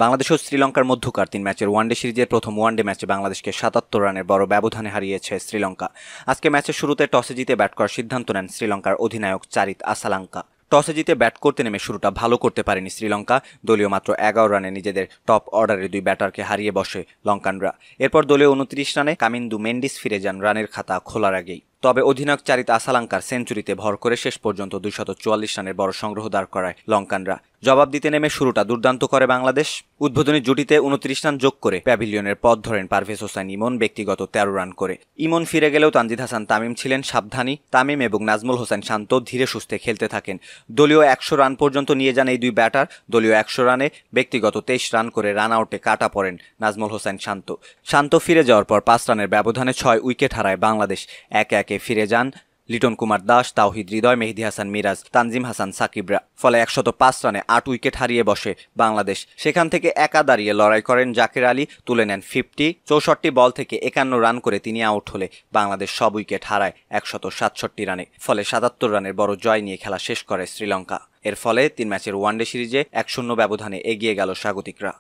বাংলাদেশ ও শ্রীলঙ্কার মধ্যকার ৩ ম্যাচের ওয়ানডে সিরিজের প্রথম ওয়ানডে ম্যাচে বাংলাদেশকে ৭৭ রানের বড় ব্যবধানে হারিয়েছে শ্রীলঙ্কা। আজকে ম্যাচের শুরুতে টসে জিতে ব্যাট করার সিদ্ধান্ত নেন শ্রীলঙ্কার অধিনায়ক চারিত আসালাঙ্কা। টসে জিতে ব্যাট করতে নেমে শুরুটা ভালো করতে পারেনি শ্রীলঙ্কা। দলীয় মাত্র ১১ রানে নিজেদের টপ অর্ডারের ২ ব্যাটারকে হারিয়ে বসে লঙ্কানরা। এরপর দলীয় ২৯ রানে কামিন্দু মেন্ডিস ফিরে যান রানের খাতা খোলার আগেই। তবে অধিনায়ক চারিত আসালাঙ্কার সেঞ্চুরিতে ভর করে শেষ পর্যন্ত ২৪৪ রানের বড় সংগ্রহ দাঁড় করায় লঙ্কানরা। জবাব দিতে নেমে শুরুটা দুর্দান্ত করে বাংলাদেশ। উদ্বোধনী জুটিতে ২৯ রান যোগ করে প্যাভিলিয়নের পথ ধরেন পারভেজ হোসেন ইমন ব্যক্তিগত ১৩ রান করে। ইমন ফিরে গেলেও তানজিদ হাসান তামিম ছিলেন সাবধানী। তামিম এবং নাজমুল হোসেন শান্ত ধীরে সুস্থে খেলতে থাকেন। দলীয় ১০০ রান পর্যন্ত নিয়ে যান এই ২ ব্যাটার। দলীয় ১০০ রানে ব্যক্তিগত ২৩ রান করে রান আউটে কাটা পড়েন নাজমুল হোসেন শান্ত ফিরে যাওয়ার পর ৫ রানের ব্যবধানে ৬ উইকেট হারায় বাংলাদেশ। একে একে ফিরে যান লিটন কুমার দাস, তাওহিদ হৃদয়, মেহেদী হাসান মিরাজ, তানজিম হাসান সাকিবরা। ফলে ১০৫ রানে ৮ উইকেট হারিয়ে বসে বাংলাদেশ। সেখান থেকে একা দাঁড়িয়ে লড়াই করেন জাকের আলী, তুলে নেন ৫০। ৬৪ বল থেকে ৫১ রান করে তিনি আউট হলে বাংলাদেশ সব উইকেট হারায় ১৬৭ রানে। ফলে ৭৭ রানের বড় জয় নিয়ে খেলা শেষ করে শ্রীলঙ্কা। এর ফলে ৩ ম্যাচের ওয়ানডে সিরিজে ১-০ ব্যবধানে এগিয়ে গেল স্বাগতিকরা।